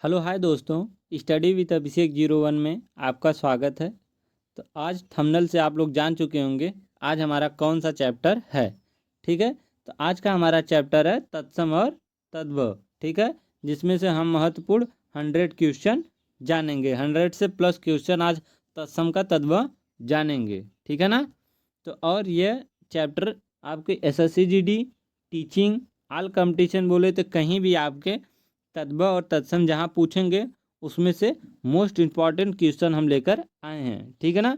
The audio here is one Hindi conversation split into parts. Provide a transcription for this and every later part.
हेलो हाय दोस्तों, स्टडी विद अभिषेक 01 में आपका स्वागत है। तो आज थंबनेल से आप लोग जान चुके होंगे आज हमारा कौन सा चैप्टर है। ठीक है, तो आज का हमारा चैप्टर है तत्सम और तद्भव। ठीक है, जिसमें से हम महत्वपूर्ण 100 क्वेश्चन जानेंगे। 100 से प्लस क्वेश्चन आज तत्सम का तद्भव जानेंगे। ठीक है ना। तो और ये चैप्टर आपके SSC GD teaching all competition बोले तो कहीं भी आपके तद्भव और तत्सम जहाँ पूछेंगे उसमें से मोस्ट इम्पॉर्टेंट क्वेश्चन हम लेकर आए हैं। ठीक है ना।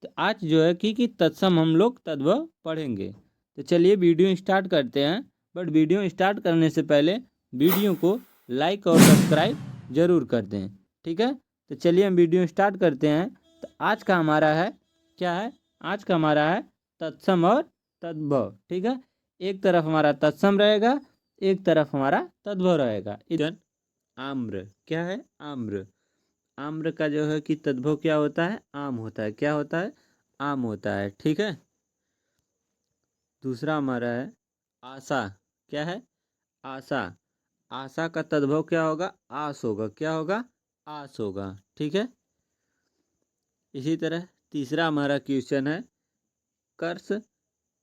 तो आज जो है कि तत्सम हम लोग तद्भव पढ़ेंगे। तो चलिए वीडियो स्टार्ट करते हैं। बट वीडियो स्टार्ट करने से पहले वीडियो को लाइक और सब्सक्राइब जरूर कर दें। ठीक है, तो चलिए हम वीडियो स्टार्ट करते हैं। तो आज का हमारा है क्या है, आज का हमारा है तत्सम और तद्भव। ठीक है, एक तरफ हमारा तत्सम रहेगा, एक तरफ हमारा तद्भव रहेगा। इधर आम्र क्या है, आम्र। आम्र का जो है कि तद्भव क्या होता है, आम होता है। क्या होता है, आम होता है। ठीक है, दूसरा हमारा है आशा। क्या है, आशा। आशा का तद्भव क्या होगा, आस होगा। क्या होगा, आस होगा। ठीक है, इसी तरह तीसरा हमारा क्वेश्चन है कर्ष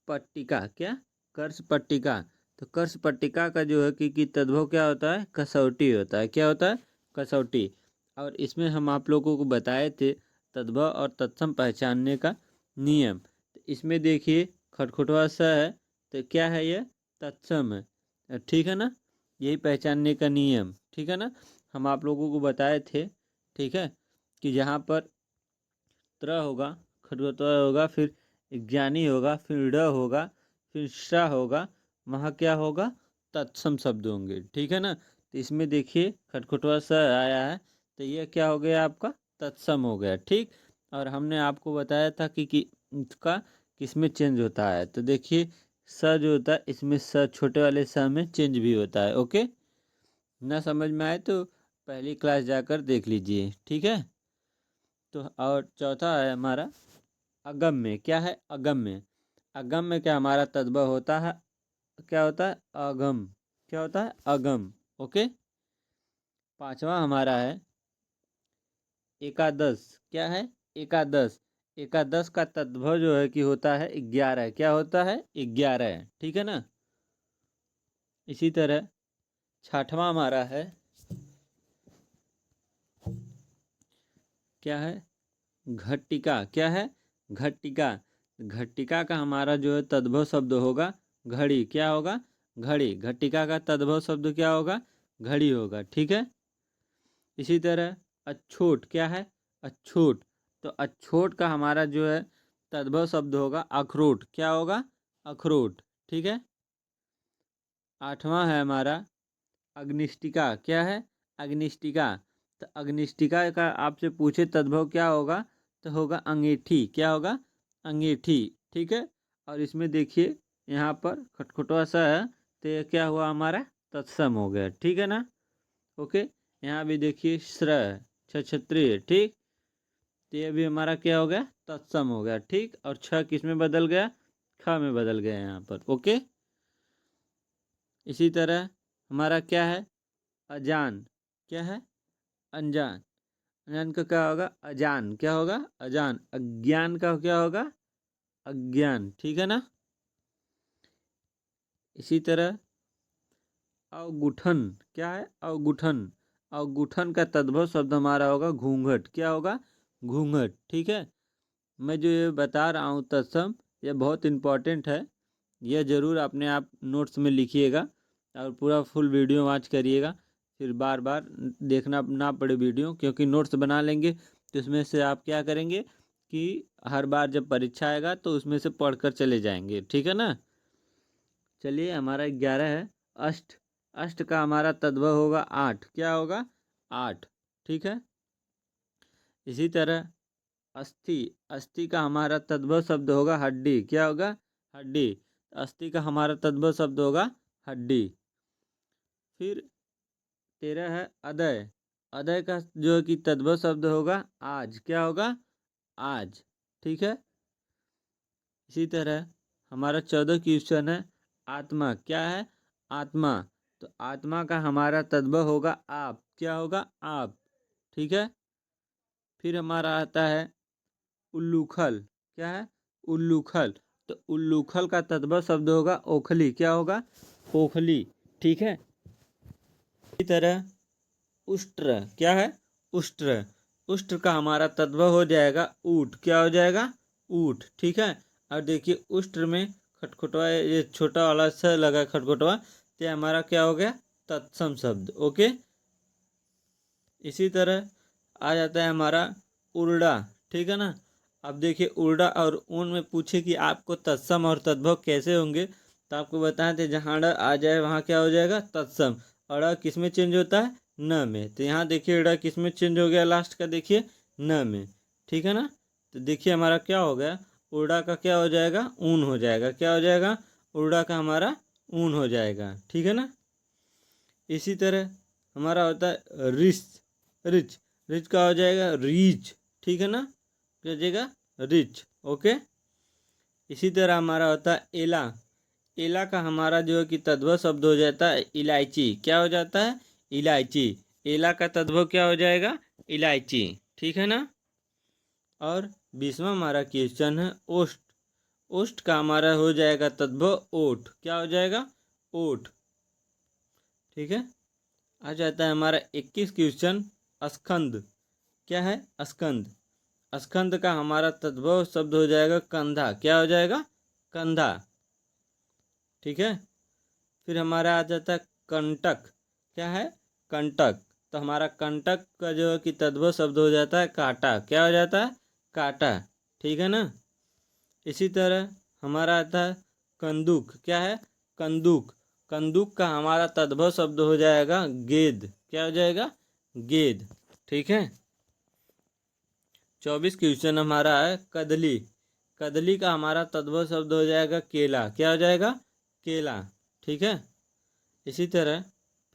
पट्टिका। क्या, कर्ष पट्टिका। तो कर्ष पट्टिका का जो है कि तद्भव क्या होता है, कसौटी होता है। क्या होता है, कसौटी। और इसमें हम आप लोगों को बताए थे तद्भव और तत्सम पहचानने का नियम। तो इसमें देखिए खटखटवा सा है, तो क्या है ये, तत्सम है। ठीक है ना, यही पहचानने का नियम। ठीक है ना, हम आप लोगों को बताए थे। ठीक है, कि जहाँ पर त्र होगा, खटखटवा होगा, फिर ज्ञानी होगा, फिर ड होगा, फिर श होगा, वहाँ क्या होगा, तत्सम शब्द होंगे। ठीक है ना। तो इसमें देखिए खटखटवा स आया है, तो ये क्या हो गया आपका, तत्सम हो गया। ठीक, और हमने आपको बताया था कि इसका किसमें चेंज होता है। तो देखिए स जो होता है इसमें स छोटे वाले स में चेंज भी होता है। ओके, ना समझ में आए तो पहली क्लास जाकर देख लीजिए। ठीक है, तो और चौथा है हमारा अगम्य। क्या है, अगम्य। अगम्य क्या हमारा तद्भव होता है, क्या होता है, अगम। क्या होता है, अगम। ओके, पांचवा हमारा है एकादश। क्या है, एकादश। एकादश का तद्भव जो है कि होता है 11। क्या होता है, 11। ठीक है ना। इसी तरह छठवां हमारा है क्या है, घट्टिका। क्या है, घट्टिका। घट्टिका का हमारा जो है तद्भव शब्द होगा घड़ी। क्या होगा, घड़ी। घट्टिका का तद्भव शब्द क्या होगा, घड़ी होगा। ठीक है, इसी तरह अछूट। क्या है, अछूट। तो अछूट का हमारा जो है तद्भव शब्द होगा अखरोट। क्या होगा, अखरोट। ठीक है, आठवां है हमारा अग्निष्टिका। क्या है, अग्निष्टिका। तो अग्निष्टिका का आपसे पूछे तद्भव क्या होगा, तो होगा अंगीठी। क्या होगा, अंगीठी। ठीक है, और इसमें देखिए यहाँ पर खटखटवा सा है, तो ये क्या हुआ हमारा, तत्सम हो गया। ठीक है ना। ओके, यहाँ भी देखिए श्र क्षत्रिय। ठीक, तो ये भी हमारा क्या हो गया, तत्सम हो गया। ठीक, और छ किस में बदल गया, ख में बदल गया यहाँ पर। ओके, इसी तरह हमारा क्या है, अजान। क्या है, अनजान। अनजान का क्या होगा, अजान। क्या होगा, अजान। अज्ञान का क्या होगा, अज्ञान। ठीक है ना। इसी तरह अवगुठन। क्या है, अवगुठन। अवगुठन का तद्भव शब्द हमारा होगा घूंघट। क्या होगा, घूंघट। ठीक है, मैं जो ये बता रहा हूँ तत्सम, ये बहुत इम्पोर्टेंट है। यह ज़रूर अपने आप नोट्स में लिखिएगा और पूरा फुल वीडियो वॉच करिएगा। फिर बार बार देखना ना पड़े वीडियो, क्योंकि नोट्स बना लेंगे तो इसमें से आप क्या करेंगे कि हर बार जब परीक्षा आएगा तो उसमें से पढ़कर चले जाएंगे। ठीक है ना। चलिए हमारा 11 है अष्ट। अष्ट का हमारा तद्भव होगा आठ। क्या होगा, आठ। ठीक है, इसी तरह अस्थि। अस्थि का हमारा तद्भव शब्द होगा हड्डी। क्या होगा, हड्डी। अस्थि का हमारा तद्भव शब्द होगा हड्डी। फिर 13 है अदय। अदय का जो है कि तद्भव शब्द होगा आज। क्या होगा, आज। ठीक है, इसी तरह हमारा 14 क्वेश्चन है आत्मा। क्या है, आत्मा। तो आत्मा का हमारा तद्भव होगा आप। क्या होगा? आप। ठीक है। फिर हमारा आता है उल्लूखल। क्या है? उल्लूखल। तो उल्लूखल का तद्भव शब्द होगा ओखली। क्या होगा? ओखली। ठीक है। इसी तरह उष्ट्र। क्या है? उष्ट्र। उष्ट्र का हमारा तद्भव हो जाएगा ऊँट। क्या हो जाएगा? ऊँट। ठीक है। और देखिए उष्ट्र में खटखटवा, ये छोटा वाला सा लगा खटखटवा, तो हमारा क्या हो गया? तत्सम शब्द। ओके। इसी तरह आ जाता है हमारा उर्ड़ा। ठीक है ना। अब देखिए उर्ड़ा और ऊन में पूछे कि आपको तत्सम और तद्भव कैसे होंगे, तो आपको बताए थे जहाँ ड़ आ जाए वहाँ क्या हो जाएगा? तत्सम। और ड़ किस में चेंज होता है? न में। तो यहाँ देखिए ड़ किस में चेंज हो गया? लास्ट का देखिए न में। ठीक है ना। तो देखिए हमारा क्या हो गया? उर्ड़ा का क्या हो जाएगा? ऊन हो जाएगा। क्या हो जाएगा? उर्ड़ा का हमारा ऊन हो जाएगा। ठीक है ना। इसी तरह हमारा होता है रिच। रिच। रिच का हो जाएगा रीच। ठीक है ना। क्या हो जाएगा? रिच। ओके। इसी तरह हमारा होता है एला। एला का हमारा जो है कि तद्भव शब्द हो जाता है इलायची। क्या हो जाता है? इलायची। एला का तद्भव क्या हो जाएगा? इलायची। ठीक है ना। और 20वां हमारा क्वेश्चन है ओष्ठ। ओष्ठ का हमारा हो जाएगा तद्भव ओठ। क्या हो जाएगा? ओठ। ठीक है। आ जाता है हमारा 21 क्वेश्चन स्कंद। क्या है? स्कंद। स्कंद का हमारा तद्भव शब्द हो जाएगा कंधा। क्या हो जाएगा? कंधा। ठीक है। फिर हमारा आ जाता है कंटक। क्या है? कंटक। तो हमारा कंटक का जो है कि तद्भव शब्द हो जाता है काटा। क्या हो जाता है? काटा। ठीक है ना। इसी तरह हमारा आता है कंदूक। क्या है? कंदूक। कंदूक का हमारा तद्भव शब्द हो जाएगा गेद। क्या हो जाएगा? गेद। ठीक है। 24 क्वेश्चन हमारा है कदली। कदली का हमारा तद्भव शब्द हो जाएगा केला। क्या हो जाएगा? केला। ठीक है। इसी तरह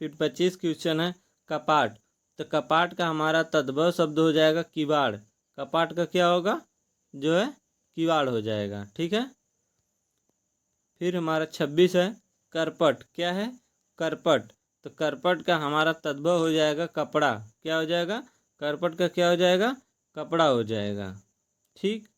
फिर 25 क्वेश्चन है कपाट। तो कपाट का हमारा तद्भव शब्द हो जाएगा किवाड़। कपाट का क्या होगा? जो है किवाड़ हो जाएगा। ठीक है। फिर हमारा 26 है करपट। क्या है? करपट। तो करपट का हमारा तद्भव हो जाएगा कपड़ा। क्या हो जाएगा? करपट का क्या हो जाएगा? कपड़ा हो जाएगा। ठीक।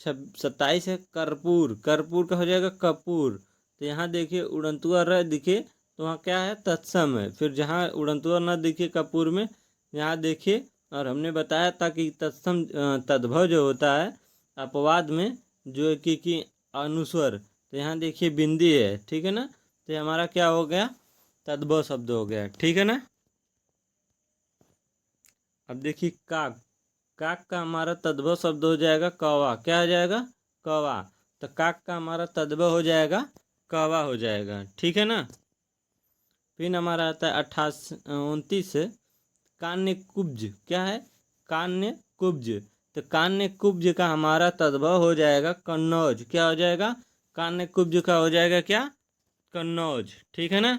27 है कर्पूर। कर्पूर का हो जाएगा कपूर। तो यहाँ देखिए उड़ंतुआ र दिखे तो वहाँ क्या है? तत्सम है। फिर जहाँ उड़ंतुआ न दिखे कपूर में, यहाँ देखिए, और हमने बताया था कि तत्सम तद्भव जो होता है अपवाद में जो है कि अनुस्वर, तो यहाँ देखिए बिंदी है। ठीक है ना। तो ये हमारा क्या हो गया? तद्भव शब्द हो गया। ठीक है ना। अब देखिए काक। काक का हमारा तद्भव शब्द हो जाएगा कौवा। क्या हो जाएगा? कौवा। तो काक का हमारा तद्भव हो जाएगा कौवा हो जाएगा। ठीक है ना। फिर हमारा आता है 29 कान्य कुब्ज। क्या है? कान्य कुब्ज। तो कान्य कुब्ज का हमारा तद्भव हो जाएगा कन्नौज। क्या हो जाएगा? कान्य कुब्ज का हो जाएगा क्या? कन्नौज। ठीक है ना।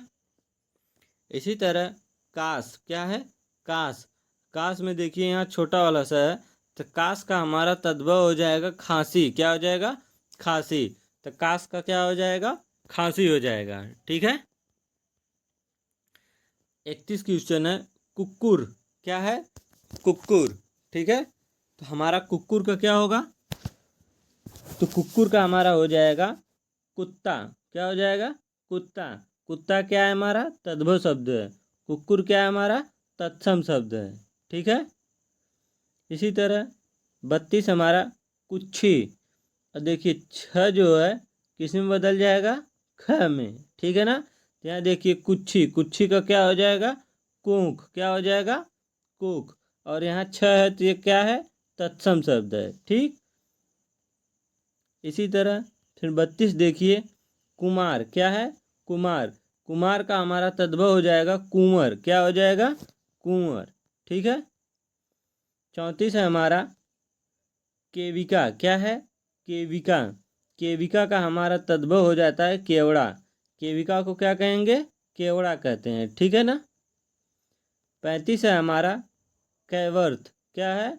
इसी तरह कास। क्या है? कास। कास में देखिए यहाँ छोटा वाला सा है, तो कास का हमारा तद्भव हो जाएगा खांसी। क्या हो जाएगा? खांसी। तो कास का क्या हो जाएगा? खांसी हो जाएगा। ठीक है। 31 क्वेश्चन है कुक्कुर। क्या है? कुक्कुर। ठीक है। तो हमारा कुक्कुर का क्या होगा? तो कुक्कुर का हमारा हो जाएगा कुत्ता। क्या हो जाएगा? कुत्ता। कुत्ता क्या है? हमारा तद्भव शब्द है। कुक्कुर क्या है? हमारा तत्सम शब्द है। ठीक है। इसी तरह 32 हमारा कुच्छी। और देखिए छ जो है किस में बदल जाएगा? ख में। ठीक है ना। तो यहाँ देखिए कुच्छी। कुच्छी का क्या हो जाएगा? कूख। क्या हो जाएगा? कूख। और यहाँ छ है तो ये क्या है? तत्सम शब्द है। ठीक। इसी तरह फिर 32 देखिए कुमार। क्या है? कुमार। कुमार का हमारा तद्भव हो जाएगा कुंवर। क्या हो जाएगा? कुंवर। ठीक है। 34 है हमारा केविका। क्या है? केविका। केविका का हमारा तद्भव हो जाता है केवड़ा। केविका को क्या कहेंगे? केवड़ा कहते हैं। ठीक है ना। 35 है हमारा कैवर्थ। क्या है?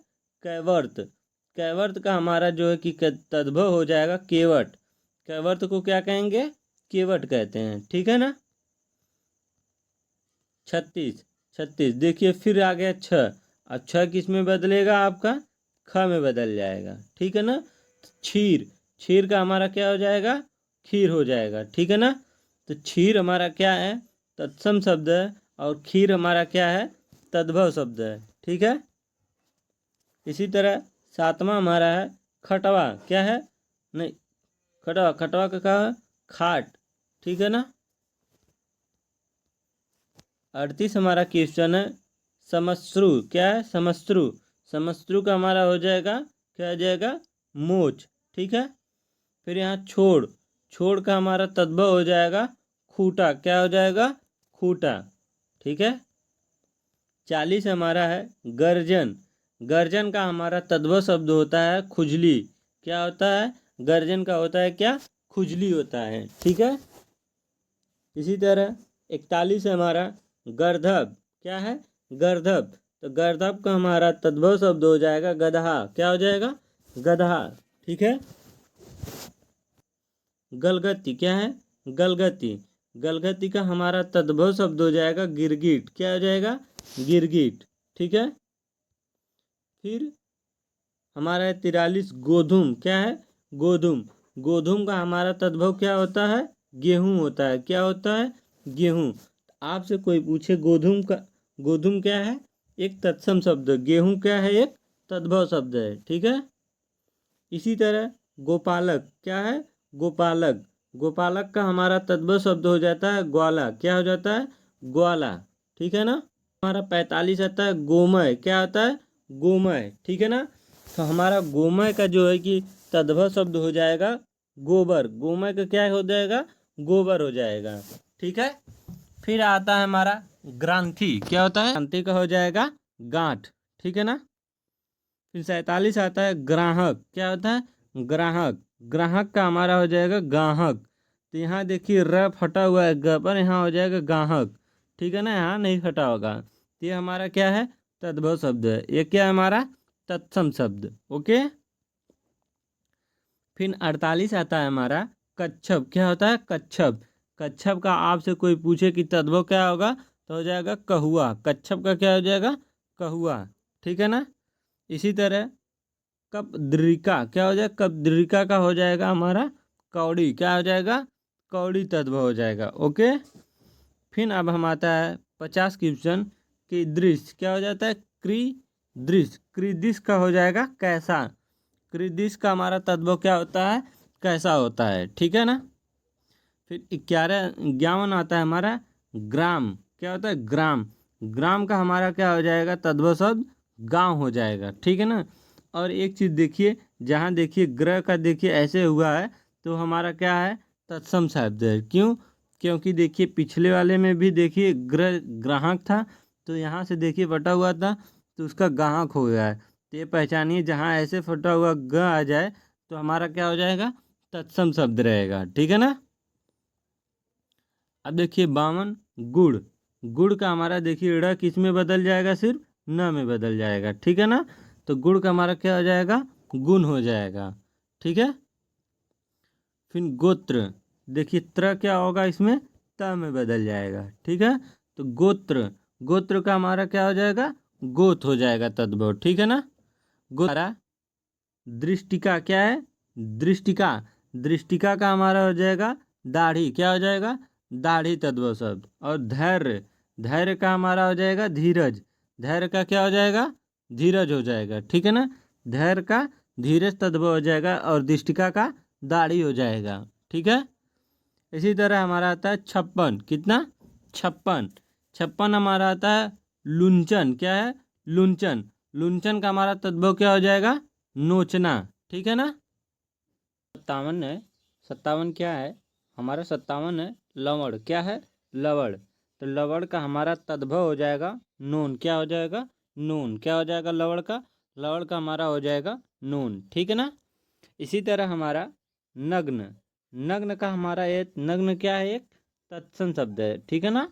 कैवर्थ। कैवर्थ का हमारा जो है कि तद्भव हो जाएगा केवट। कैवर्थ को क्या कहेंगे? केवट कहते हैं। ठीक है ना। 36, 36। देखिए फिर आ गया 6, और 6 किस में बदलेगा आपका? ख में बदल जाएगा, ठीक है ना। क्षीर, क्षीर का हमारा क्या हो जाएगा? खीर हो जाएगा, ठीक है ना। तो क्षीर हमारा क्या है? तत्सम शब्द है, और खीर हमारा क्या है? तद्भव शब्द है, ठीक है। इसी तरह 7वां हमारा है खटवा, क्या है? नहीं, खटवा, खटवा का क्या है? खाट, ठीक है ना। 38 हमारा क्वेश्चन है समश्रु, क्या है? समश्रु, समश्रु का हमारा हो जाएगा, क्या हो जाएगा? मोच, ठीक है। फिर यहाँ छोड़, छोड़ का हमारा तद्भव हो जाएगा खूटा, क्या हो जाएगा? खूटा, ठीक है। 40 हमारा है गर्जन, गर्जन का हमारा तद्भव शब्द होता है खुजली, क्या होता है? गर्जन का होता है क्या? खुजली होता है, ठीक है। इसी तरह 41 हमारा गर्दभ, क्या है? गर्दभ, तो गर्दभ का हमारा तद्भव शब्द हो जाएगा गदहा, क्या हो जाएगा? गदहा, ठीक है। गलगति, क्या है? गलगति, गलगति का हमारा तद्भव शब्द हो जाएगा गिरगिट, क्या हो जाएगा? गिरगिट, ठीक है। फिर हमारा है 43 गोधुम, क्या है? गोधुम, गोधुम का हमारा तद्भव क्या होता है? गेहूं होता है, क्या होता है? गेहूं। आपसे कोई पूछे गोधुम का, गोधुम क्या है? एक तत्सम शब्द, गेहूं क्या है? एक तद्भव शब्द है, ठीक है। इसी तरह गोपालक, क्या है? गोपालक, गोपालक का हमारा तद्भव शब्द हो जाता है ग्वाला, क्या हो जाता है? ग्वाला, ठीक है ना। हमारा 45 आता है गोमय, क्या होता है? गोमय, ठीक है ना। तो हमारा गोमय का जो है कि तद्भव शब्द हो जाएगा गोबर, गोमय का क्या हो जाएगा? गोबर हो जाएगा, ठीक है। फिर आता है हमारा ग्रांथि, क्या होता है? ग्रांथि का हो जाएगा गांठ, ठीक है ना। फिर 47 आता है ग्राहक, क्या होता है? ग्राहक, ग्राहक का हमारा हो जाएगा गाहक। तो यहाँ देखिए र फटा हुआ है ग पर, यहाँ हो जाएगा गाहक, ठीक है ना, यहाँ नहीं फटा होगा। तो ये हमारा क्या है? तद्भव शब्द है। ये क्या है हमारा? तत्सम शब्द, ओके। फिर 48 आता है हमारा कच्छप, क्या होता है? कच्छप, कच्छप का आपसे कोई पूछे कि तद्भव क्या होगा, तो हो जाएगा कहुआ, कच्छप का क्या हो जाएगा? कहुआ, ठीक है ना। इसी तरह कपद्रिका, क्या हो जाएगा? कपद्रिका का हो जाएगा हमारा कौड़ी, क्या हो जाएगा? कौड़ी तद्भव हो जाएगा, ओके। फिर अब हम आता है 50 क्वेश्चन कि दृश्य, क्या हो जाता है? दृश्य, दृश्य का हो जाएगा कैसा, दृश्य का हमारा तद्भव क्या होता है? कैसा होता है, ठीक है ना। फिर 51 आता है हमारा ग्राम, क्या होता है? ग्राम, ग्राम का हमारा क्या हो जाएगा? तद्भव शब्द गांव हो जाएगा, ठीक है ना। और एक चीज़ देखिए, जहाँ देखिए ग्रह का देखिए ऐसे हुआ है, तो हमारा क्या है? तत्सम शब्द है, क्यों? क्योंकि देखिए पिछले वाले में भी देखिए ग्रह ग्राहक था, तो यहाँ से देखिए फटा हुआ था, तो उसका गाहक हो गया है। तो ये पहचानिए, जहाँ ऐसे फटा हुआ ग आ जाए तो हमारा क्या हो जाएगा? तत्सम शब्द रहेगा, ठीक है ना। अब देखिए 52 गुड़, गुड़ का हमारा देखिए ड़ किस में बदल जाएगा? सिर्फ न में बदल जाएगा, ठीक है ना। तो गुड़ का हमारा क्या हो जाएगा? गुण हो जाएगा, ठीक है। फिर गोत्र, देखिए त्र क्या होगा इसमें? त में बदल जाएगा, ठीक है। तो गोत्र, गोत्र का हमारा क्या हो जाएगा? गोत हो जाएगा तद्भव, ठीक है ना। गोरा दृष्टिका, क्या है? दृष्टिका, दृष्टिका का हमारा हो जाएगा दाढ़ी, क्या हो जाएगा? दाढ़ी तद्भव शब्द। और धैर्य, धैर्य का हमारा हो जाएगा धीरज, धैर्य का क्या हो जाएगा? धीरज हो जाएगा, ठीक है ना। धैर्य का धीरज तद्भव हो जाएगा, और दृष्टिका का दाढ़ी हो जाएगा, ठीक है। इसी तरह हमारा आता है 56, कितना? 56, 56 हमारा आता है लुंचन, क्या है? लुंचन, लुंचन का हमारा तद्भव क्या हो जाएगा? नोचना, ठीक है ना। 57 है, 57 क्या है हमारा? 57 है लवण, क्या है? लवण, तो लवण का हमारा तद्भव हो जाएगा नून, क्या हो जाएगा? नून, क्या हो जाएगा लवण का? लवण का हमारा हो जाएगा नून, ठीक है ना। इसी तरह हमारा नग्न, नग्न का हमारा एक नग्न क्या है? एक तत्सम शब्द है, ठीक है ना।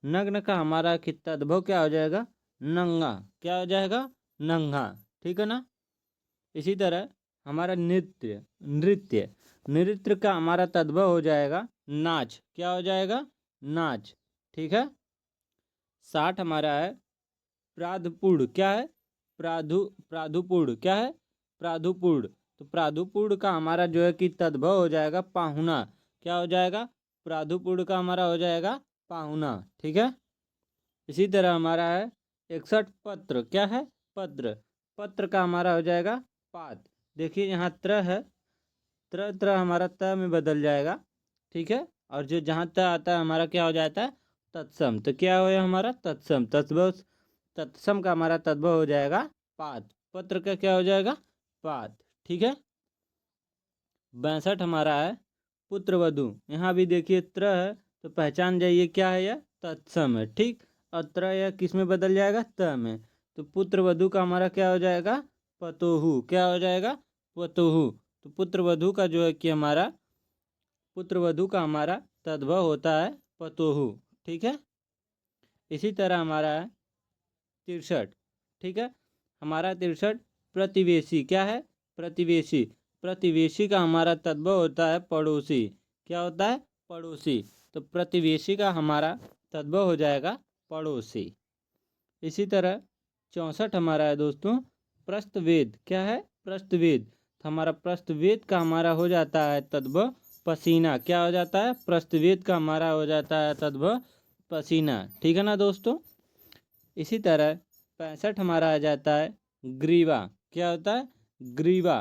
नग्न का हमारा कि तद्भव क्या हो जाएगा? नंगा, क्या हो जाएगा? नंगा, ठीक है ना। इसी तरह हमारा नृत्य, नृत्य, नृत्य का हमारा तद्भव हो जाएगा नाच, क्या हो जाएगा? नाच, ठीक है। 60 हमारा है प्राधपूर्ण। क्या है? प्राधुपूर्ण। क्या है? प्राधुपूर्ण। तो प्राधुपूर्ण का हमारा जो है कि तद्भव हो जाएगा पाहुना। क्या हो जाएगा? प्राधुपूर्ण का हमारा हो जाएगा पाहुना। ठीक है। इसी तरह हमारा है 61 पत्र। क्या है? पत्र। पत्र का हमारा हो जाएगा पात। देखिए यहाँ त्र है, त्र त्र हमारा त में बदल जाएगा। ठीक है। और जो जहाँ त आता है हमारा क्या हो जाता है? तत्सम। तो क्या हो हमारा? तत्सम। तत्सम। तत्सम का हमारा तद्भव हो जाएगा पात। पत्र का क्या हो जाएगा? पात। ठीक है। 62 हमारा है पुत्रवधू। यहाँ भी देखिए त्र है, तो पहचान जाइए क्या है? यह तत्सम है। ठीक। और त्र यह किस में बदल जाएगा? त में। तो पुत्रवधू का हमारा क्या हो जाएगा? पतोहू। क्या हो जाएगा? पतोहू। तो पुत्रवधू का जो है कि हमारा पुत्रवधू का हमारा तद्भव होता है पतोहू। ठीक है। इसी तरह हमारा है 63। ठीक है। हमारा 63 प्रतिवेशी। क्या है? प्रतिवेशी। प्रतिवेशी का हमारा तद्भव होता है पड़ोसी। क्या होता है? पड़ोसी। तो प्रतिवेशी का हमारा तद्भव हो जाएगा पड़ोसी। इसी तरह 64 हमारा है दोस्तों प्रस्थवेद। क्या है? प्रस्थवेद। तो हमारा प्रस्थवेद का हमारा हो जाता है तद्भव पसीना। क्या हो जाता है? प्रस्थवेद का हमारा हो जाता है तद्भव पसीना। ठीक है ना दोस्तों। इसी तरह 65 हमारा आ जाता है ग्रीवा। क्या होता है? ग्रीवा।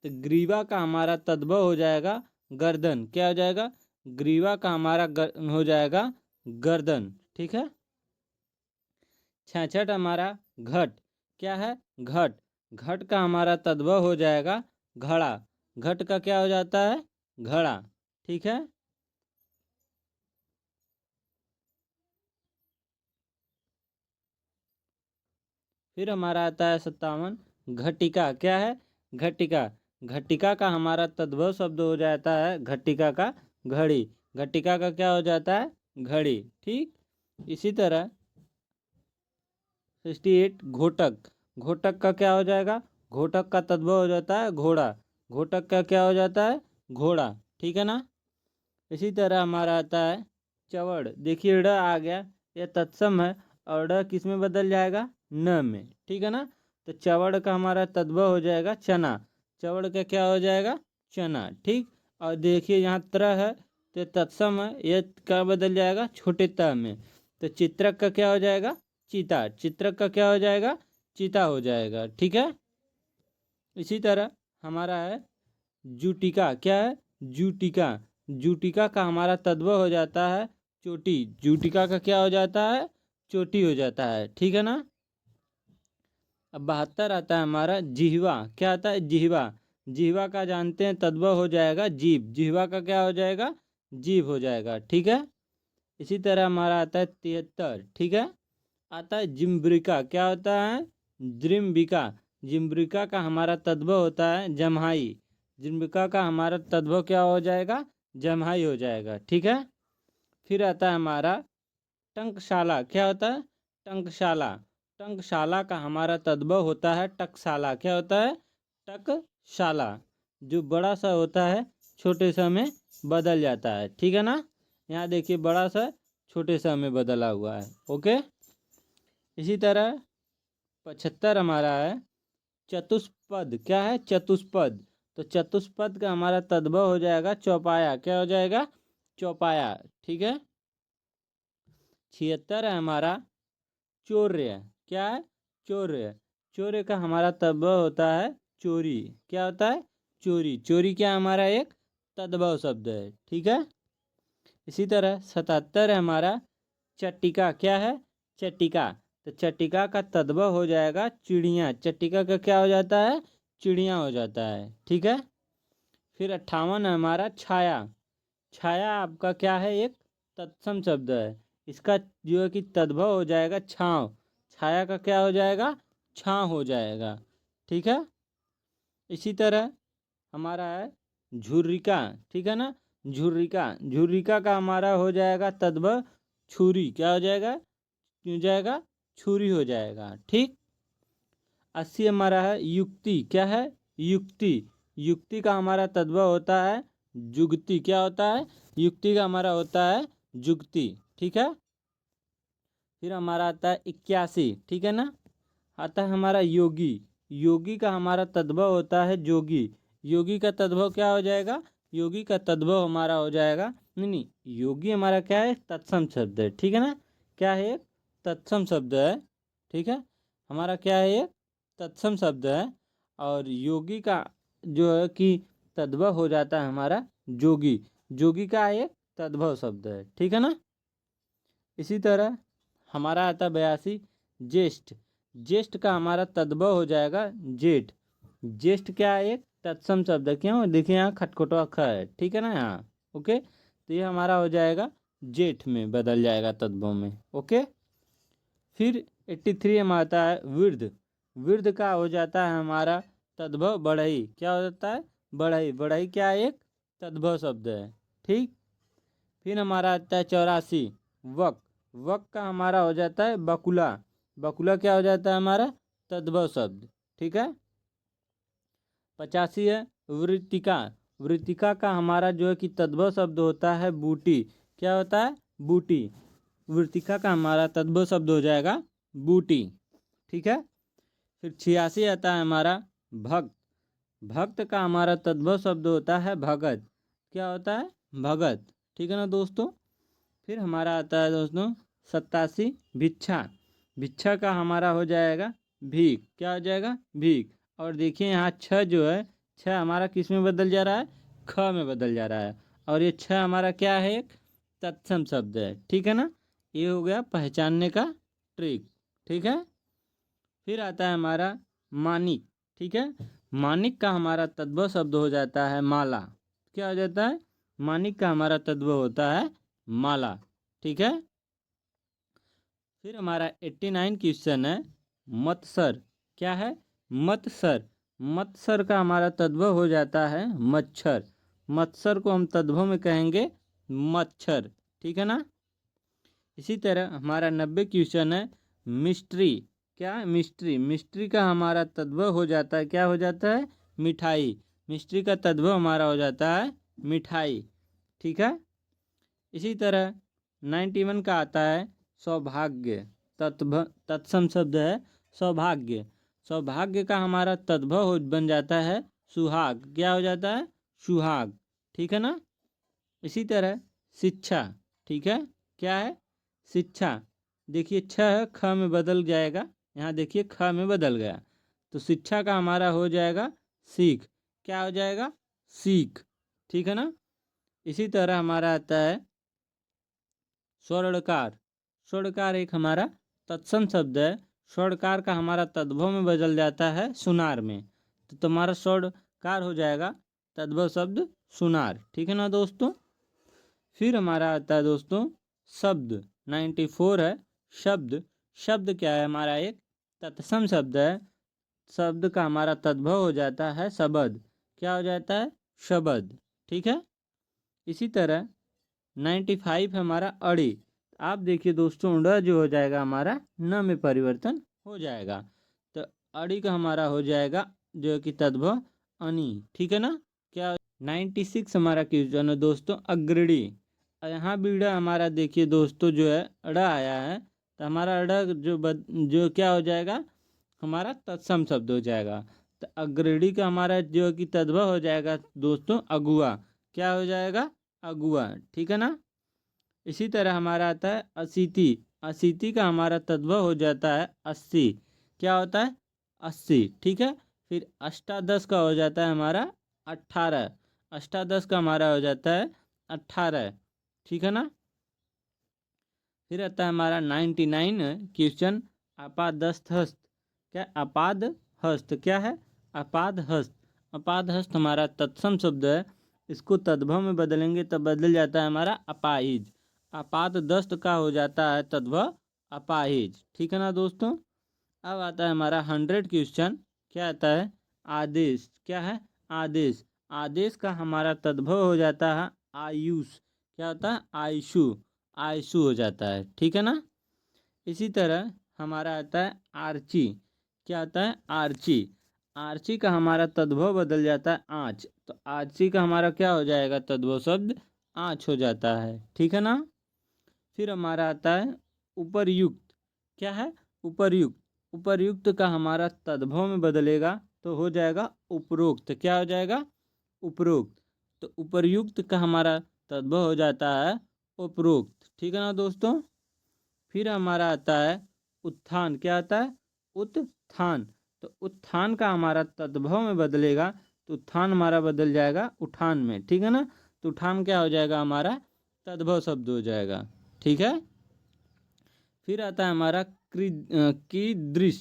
तो ग्रीवा का हमारा तद्भव हो जाएगा गर्दन। क्या हो जाएगा? ग्रीवा का हमारा हो जाएगा गर्दन। ठीक है। 66 हमारा घट। क्या है? घट। घट का हमारा तद्भव हो जाएगा घड़ा। घट का क्या हो जाता है? घड़ा। ठीक है। फिर हमारा आता है 57 घटिका। क्या है? घटिका। घटिका का हमारा तद्भव शब्द हो जाता है घटिका का घड़ी। घटिका का क्या हो जाता है? घड़ी। ठीक। इसी तरह 68 घोटक। घोटक का क्या हो जाएगा? घोटक का तद्भव हो जाता है घोड़ा। घोटक का क्या हो जाता है? घोड़ा। ठीक है ना। इसी तरह हमारा आता है चवड़। देखिए ड़ आ गया, यह तत्सम है और ड़ किस में बदल जाएगा? न में। ठीक है ना। तो चवड़ का हमारा तद्भव हो जाएगा चना। चवड़ का क्या हो जाएगा? चना। ठीक। और देखिए यहाँ त्र है, तो तत्सम है, यह क्या बदल जाएगा? छोटे त में। तो चित्रक का क्या हो जाएगा? चीता। चित्रक का क्या हो जाएगा? चीता हो जाएगा। ठीक है। इसी तरह हमारा है जूटिका। क्या है? जूटिका। जूटिका का हमारा तद्भव हो जाता है चोटी। जूटिका का क्या हो जाता है? चोटी हो जाता है। ठीक है ना। अब 72 आता है हमारा जिह्वा। क्या आता है? जिह्वा। जिह्वा का जानते हैं तद्भव हो जाएगा जीभ। जिह्वा का क्या हो जाएगा? जीभ हो जाएगा। ठीक है। इसी तरह हमारा आता है 73। ठीक है। आता है जिम्ब्रिका। क्या होता है? जिम्बिका। जिम्ब्रिका का हमारा तद्भव होता है जम्हाई। जिम्बिका का हमारा तद्भव क्या हो जाएगा? जम्हाई हो जाएगा। ठीक है। फिर आता है हमारा टंकशाला। क्या होता है? टंकशाला। टंकशाला का हमारा तद्भव होता है टकसाला। क्या होता है? टकशाला। जो बड़ा सा होता है छोटे सा में बदल जाता है। ठीक है ना। यहाँ देखिए बड़ा सा छोटे सा में बदला हुआ है। ओके। इसी तरह 75 हमारा है चतुष्पद। क्या है? चतुष्पद। तो चतुष्पद का हमारा तद्भव हो जाएगा चौपाया। क्या हो जाएगा? चौपाया। ठीक है। 76 है हमारा चौर्य। क्या है? चौर्य। चौर्य का हमारा तद्भव होता है चोरी। क्या होता है? चोरी। चोरी क्या हमारा एक तद्भव शब्द है। ठीक है। इसी तरह 77 है हमारा चट्टिका। क्या है? चट्टिका। तो चट्टिका का तद्भव हो जाएगा चिड़िया। चट्टिका का क्या हो जाता है? चिड़िया हो जाता है। ठीक है। फिर 58 है हमारा छाया। छाया आपका क्या है? एक तत्सम शब्द है। इसका जो है कि तद्भव हो जाएगा छाँव। छाया का क्या हो जाएगा? छाँव हो जाएगा। ठीक है। इसी तरह हमारा है झुर्रिका। ठीक है ना। झुर्रिका। झुर्रिका का हमारा हो जाएगा तद्भव छुरी। क्या हो जाएगा? हो जाएगा छुरी हो जाएगा। ठीक। 80 हमारा है युक्ति। क्या है? युक्ति। युक्ति का हमारा तद्भव होता है जुगती। क्या होता है? युक्ति का हमारा होता है जुगती। ठीक है। फिर हमारा आता है 81, ठीक है ना। आता है हमारा योगी। योगी का हमारा तद्भव होता है जोगी। योगी का तद्भव क्या हो जाएगा? योगी का तद्भव हमारा हो जाएगा, नहीं नहीं, योगी हमारा क्या है? तत्सम शब्द है, ठीक है ना। क्या है? एक तत्सम शब्द है, ठीक है। हमारा क्या है? एक तत्सम शब्द है। और योगी का जो है कि तद्भव हो जाता है हमारा जोगी। जोगी का एक तद्भव शब्द है, ठीक है ना। इसी तरह हमारा आता है 82 ज्येष्ठ। ज्येष्ठ का हमारा तद्भव हो जाएगा जेठ। ज्येष्ठ क्या है? एक तत्सम शब्द है। क्यों? देखिए यहाँ खटखटवा ख है, ठीक है ना यहाँ। ओके, तो ये हमारा हो जाएगा जेठ में बदल जाएगा तद्भव में। ओके, फिर 83 में आता है वृद्ध। वृद्ध का हो जाता है हमारा तद्भव बढ़ई। क्या हो जाता है? बढ़ई। बढ़ई क्या है? एक तद्भव शब्द है, ठीक। फिर हमारा आता है 84 वक। वक का हमारा हो जाता है बकुला। बकुला क्या हो जाता है? हमारा तद्भव शब्द, ठीक है। 85 है वृत्तिका। वृत्तिका का हमारा जो है कि तद्भव शब्द होता है बूटी। क्या होता है? बूटी। वृत्तिका का हमारा तद्भव शब्द हो जाएगा बूटी, ठीक है। फिर 86 आता है हमारा भक्त। भक्त का हमारा तद्भव शब्द होता है भगत। क्या होता है? भगत, ठीक है ना दोस्तों। फिर हमारा आता है दोस्तों 87 भिक्षा। भिक्षा का हमारा हो जाएगा भीख। क्या हो जाएगा? भीख। और देखिए यहाँ छ जो है, छ हमारा किस में बदल जा रहा है? ख में बदल जा रहा है। और ये छ हमारा क्या है? एक तत्सम शब्द है, ठीक है ना। ये हो गया पहचानने का ट्रिक, ठीक है। फिर आता है हमारा मानिक, ठीक है। मानिक का हमारा तद्भव शब्द हो जाता है माला। क्या हो जाता है? मानिक का हमारा तद्भव होता है माला, ठीक है। फिर हमारा 89 क्वेश्चन है मत्सर। क्या है? मत्सर। मत्सर का हमारा तद्भव हो जाता है मच्छर। मत्सर को हम तद्भव में कहेंगे मच्छर, ठीक है ना। इसी तरह हमारा 90 क्वेश्चन है मिस्ट्री। क्या? मिस्ट्री। मिस्ट्री का हमारा तद्भव हो जाता है, क्या हो जाता है? मिठाई। मिस्ट्री का तद्भव हमारा हो जाता है मिठाई, ठीक है। इसी तरह 91 का आता है सौभाग्य। तत्सम शब्द है सौभाग्य। सौभाग्य का हमारा तद्भव बन जाता है सुहाग। क्या हो जाता है? सुहाग, ठीक है ना। इसी तरह शिक्षा, ठीक है। क्या है? शिक्षा। देखिए छ है, ख में बदल जाएगा। यहाँ देखिए ख में बदल गया, तो शिक्षा का हमारा हो जाएगा सीख। क्या हो जाएगा? सीख, ठीक है ना। इसी तरह हमारा आता है स्वर्णकार। स्वर्णकार एक हमारा तत्सम शब्द है। स्वर्णकार का हमारा तद्भव में बदल जाता है सुनार में, तो तुम्हारा स्वर्णकार हो जाएगा तद्भव शब्द सुनार, ठीक है ना दोस्तों। फिर हमारा आता है दोस्तों शब्द। 94 है शब्द। शब्द क्या है? हमारा एक तत्सम शब्द है। शब्द का हमारा तद्भव हो जाता है शब्द। क्या हो जाता है? शब्द, ठीक है। इसी तरह 95 हमारा अड़ी। आप देखिए दोस्तों ड जो हो जाएगा हमारा न में परिवर्तन हो जाएगा, तो अड़ी का हमारा हो जाएगा जो कि तद्भव अनि, ठीक है ना। क्या 96 हमारा क्वेश्चन है दोस्तों अग्रणी। यहाँ भी ड हमारा देखिए दोस्तों जो है ड आया है, तो हमारा ड जो क्या हो जाएगा? हमारा तत्सम शब्द हो जाएगा। तो अग्रणी का हमारा जो कि तद्भव हो जाएगा दोस्तों अगुआ। क्या हो जाएगा? अगुआ, ठीक है ना। इसी तरह हमारा आता है अशीति। अशीति का हमारा तद्भव हो जाता है 80। क्या होता है? 80, ठीक है। फिर अष्टादश का हो जाता है हमारा 18। अष्टादश का हमारा हो जाता है 18, ठीक है ना। फिर आता है हमारा 99 क्वेश्चन अपादस्थ हस्त। क्या? अपाद हस्त। क्या है? अपाद हस्त। अपाद हस्त हमारा तत्सम शब्द है। इसको तद्भव में बदलेंगे तब बदल जाता है हमारा अपाहिज। अपाद दस्त का हो जाता है तद्भव अपाहिज, ठीक है ना दोस्तों। अब आता है हमारा 100 क्वेश्चन। क्या आता है? आदेश। क्या है? आदेश। आदेश का हमारा तद्भव हो जाता है आयुष। क्या होता है? आयुषु। आयुषु हो जाता है, ठीक है ना। इसी तरह हमारा आता है आर्ची। क्या आता है? आर्ची। आर्ची का हमारा तद्भव बदल जाता है आँच, तो आर्ची का हमारा क्या हो जाएगा तद्भव शब्द? आँच हो जाता है, ठीक है ना। फिर हमारा आता है उपरयुक्त। क्या है, उपर्युक्त। उपर्युक्त का हमारा तद्भव में बदलेगा तो हो जाएगा उपरोक्त। क्या हो जाएगा, उपरोक्त। तो उपर्युक्त का हमारा तद्भव हो जाता है उपरोक्त, ठीक है ना दोस्तों। फिर हमारा आता है उत्थान। क्या आता है, उत्थान। तो उत्थान का हमारा तद्भव में बदलेगा तो उत्थान हमारा बदल जाएगा उठान में, ठीक है ना। तो उठान क्या हो जाएगा, हमारा तद्भव शब्द हो जाएगा, ठीक है। फिर आता है हमारा कीदृश।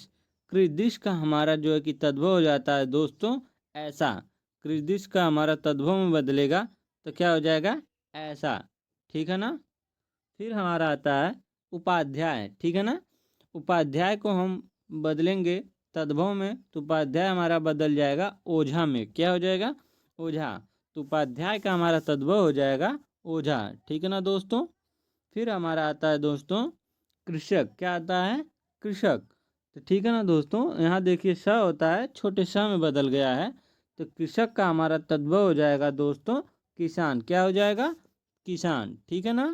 कीदृश का हमारा जो है कि तद्भव हो जाता है दोस्तों ऐसा। कीदृश का हमारा तद्भव में बदलेगा तो क्या हो जाएगा, ऐसा, ठीक है ना। फिर हमारा आता है उपाध्याय, ठीक है ना। उपाध्याय को हम बदलेंगे तद्भव में तो उपाध्याय हमारा बदल जाएगा ओझा में। क्या हो जाएगा, ओझा। तो उपाध्याय का हमारा तद्भव हो जाएगा ओझा, ठीक है ना दोस्तों। फिर हमारा आता है दोस्तों कृषक। क्या आता है, कृषक। तो ठीक है ना दोस्तों, यहाँ देखिए स होता है छोटे स में बदल गया है। तो कृषक का हमारा तद्भव हो जाएगा दोस्तों किसान। क्या हो जाएगा, किसान, ठीक है ना।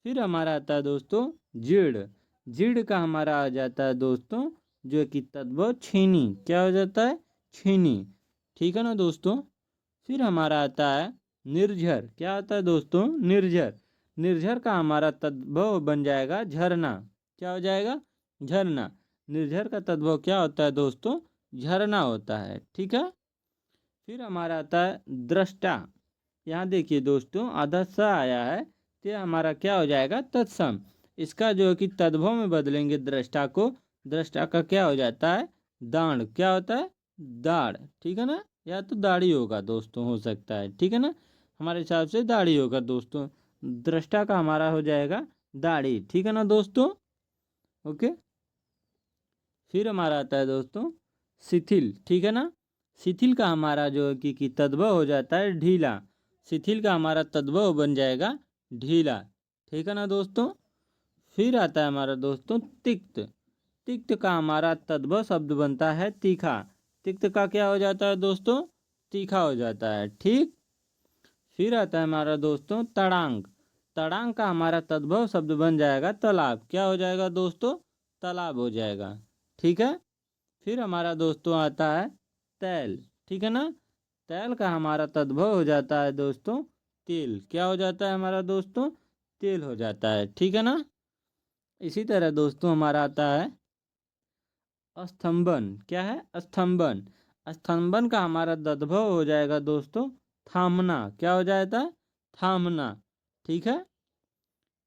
फिर हमारा आता है दोस्तों जीर्ण। जीर्ण का हमारा आ जाता है दोस्तों जो कि तद्भव छीनी। क्या हो जाता है, छीनी, ठीक है ना दोस्तों। फिर हमारा आता है निर्झर। क्या होता है दोस्तों, निर्झर। निर्झर का हमारा तद्भव बन जाएगा झरना। क्या हो जाएगा, झरना। निर्झर का तद्भव क्या होता है दोस्तों, झरना होता है, ठीक है। फिर हमारा आता है दृष्टा। यहाँ देखिए दोस्तों आधा स आया है तो ये हमारा क्या हो जाएगा, तत्सम। इसका जो है कि तद्भव में बदलेंगे दृष्टा को, दृष्टा का क्या हो जाता है, दाढ़। क्या होता है, दाढ़, ठीक है ना। या तो दाढ़ी होगा दोस्तों, हो सकता है, ठीक है ना। हमारे हिसाब से दाढ़ी होगा दोस्तों। दृष्टा का हमारा हो जाएगा दाढ़ी, ठीक है ना दोस्तों। ओके। फिर हमारा आता है दोस्तों शिथिल, ठीक है ना। शिथिल का हमारा जो है कि तद्भव हो जाता है ढीला। शिथिल का हमारा तद्भव बन जाएगा ढीला, ठीक है ना दोस्तों। फिर आता है हमारा दोस्तों तिक्त। तिक्त का हमारा तद्भव शब्द बनता है तीखा। तिक्त का क्या हो जाता है दोस्तों, तीखा हो जाता है, ठीक। फिर आता है हमारा दोस्तों तड़ांग। तड़ांग का हमारा तद्भव शब्द बन जाएगा तालाब। क्या हो जाएगा दोस्तों, तालाब हो जाएगा, ठीक है। फिर हमारा दोस्तों आता है तैल, ठीक है ना। तैल का हमारा तद्भव हो जाता है दोस्तों तेल। क्या हो जाता है हमारा दोस्तों, तेल हो जाता है, ठीक है ना। इसी तरह दोस्तों हमारा आता है स्तंभन। क्या है, स्तंभन। स्तंभन का हमारा तद्भव हो जाएगा दोस्तों थामना। क्या हो जाता है, थामना, ठीक है।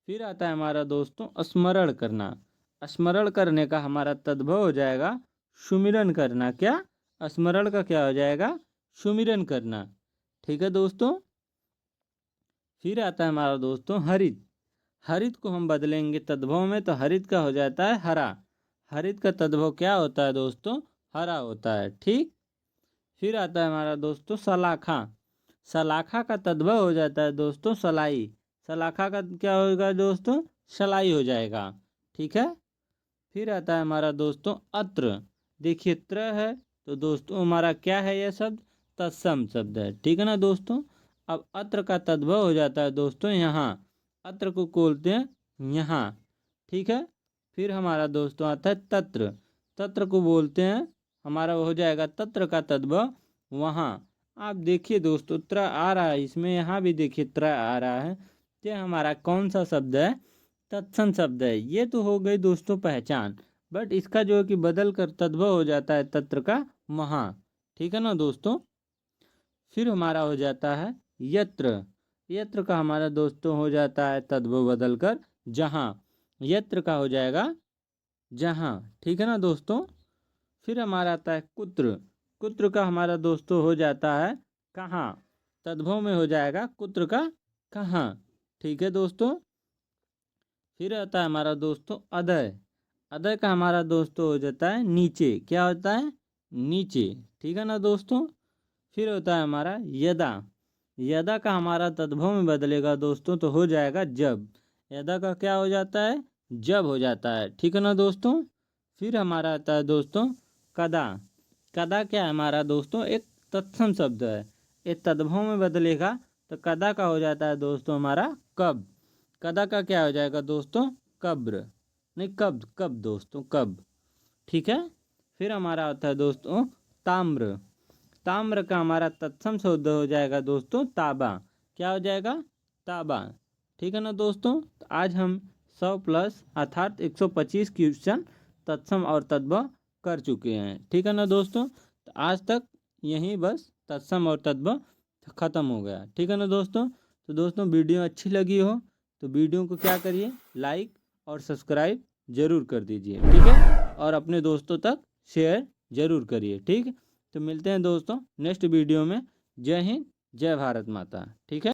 फिर आता है हमारा दोस्तों स्मरण करना। स्मरण करने का हमारा तद्भव हो जाएगा सुमिरन करना। क्या, स्मरण का क्या हो जाएगा, सुमिरन करना, ठीक है दोस्तों। फिर आता है हमारा दोस्तों हरित। हरित को हम बदलेंगे तद्भव में तो हरित का हो जाता है हरा। हरित का तद्भव क्या होता है दोस्तों, हरा होता है, ठीक। फिर आता है हमारा दोस्तों सलाखा। सलाखा का तद्भव हो जाता है दोस्तों सलाई। सलाखा का क्या होगा दोस्तों, सलाई हो जाएगा, ठीक है। फिर आता है हमारा दोस्तों अत्र। देखिए त्र है तो दोस्तों हमारा क्या है, यह शब्द तत्सम शब्द है, ठीक है ना दोस्तों। अब अत्र का तद्भव हो जाता है दोस्तों यहाँ। अत्र को बोलते हैं यहाँ, ठीक है। फिर हमारा दोस्तों आता है तत्र। तत्र को बोलते हैं हमारा हो जाएगा तत्र का तद्भव वहाँ। आप देखिए दोस्तों त्र आ रहा है इसमें, यहाँ भी देखिए त्र आ रहा है। ये हमारा कौन सा शब्द है, तत्सम शब्द है। ये तो हो गई दोस्तों पहचान, बट इसका जो है कि बदल कर तद्भव हो जाता है तत्र का महा, ठीक है ना दोस्तों। फिर हमारा हो जाता है यत्र। यत्र का हमारा दोस्तों हो जाता है तद्भव बदल कर जहाँ। यत्र का हो जाएगा जहाँ, ठीक है ना दोस्तों। फिर हमारा आता है कुत्र। कुत्र का हमारा दोस्तों हो जाता है कहाँ। तद्भव में हो जाएगा कुत्र का कहाँ, ठीक है दोस्तों। फिर आता है हमारा दोस्तों अदय। अदय का हमारा दोस्तों हो जाता है नीचे। क्या होता है, नीचे, ठीक है ना दोस्तों। फिर होता है हमारा यदा। यदा का हमारा तद्भव में बदलेगा दोस्तों तो हो जाएगा जब। यदा का क्या हो जाता है, जब हो जाता है, ठीक है ना दोस्तों। फिर हमारा आता है दोस्तों कदा। कदा क्या है हमारा दोस्तों, एक तत्सम शब्द है। ये तद्भव में बदलेगा तो कदा का हो जाता है दोस्तों हमारा कब। कदा का क्या हो जाएगा दोस्तों, कब्र, नहीं, कब कब दोस्तों, कब। ठीक है। फिर हमारा आता है दोस्तों ताम्र। ताम्र का हमारा तत्सम शब्द हो जाएगा दोस्तों ताबा। क्या हो जाएगा? ताबा। ठीक है ना दोस्तों। तो आज हम 100 प्लस अर्थात 125 क्वेश्चन तत्सम और तद्भव कर चुके हैं। ठीक है ना दोस्तों। तो आज तक यहीं बस तत्सम और तद्भव ख़त्म हो गया। ठीक है ना दोस्तों। तो दोस्तों वीडियो अच्छी लगी हो तो वीडियो को क्या करिए, लाइक और सब्सक्राइब ज़रूर कर दीजिए। ठीक है। और अपने दोस्तों तक शेयर ज़रूर करिए। ठीक। तो मिलते हैं दोस्तों नेक्स्ट वीडियो में। जय हिंद, जय भारत माता। ठीक है।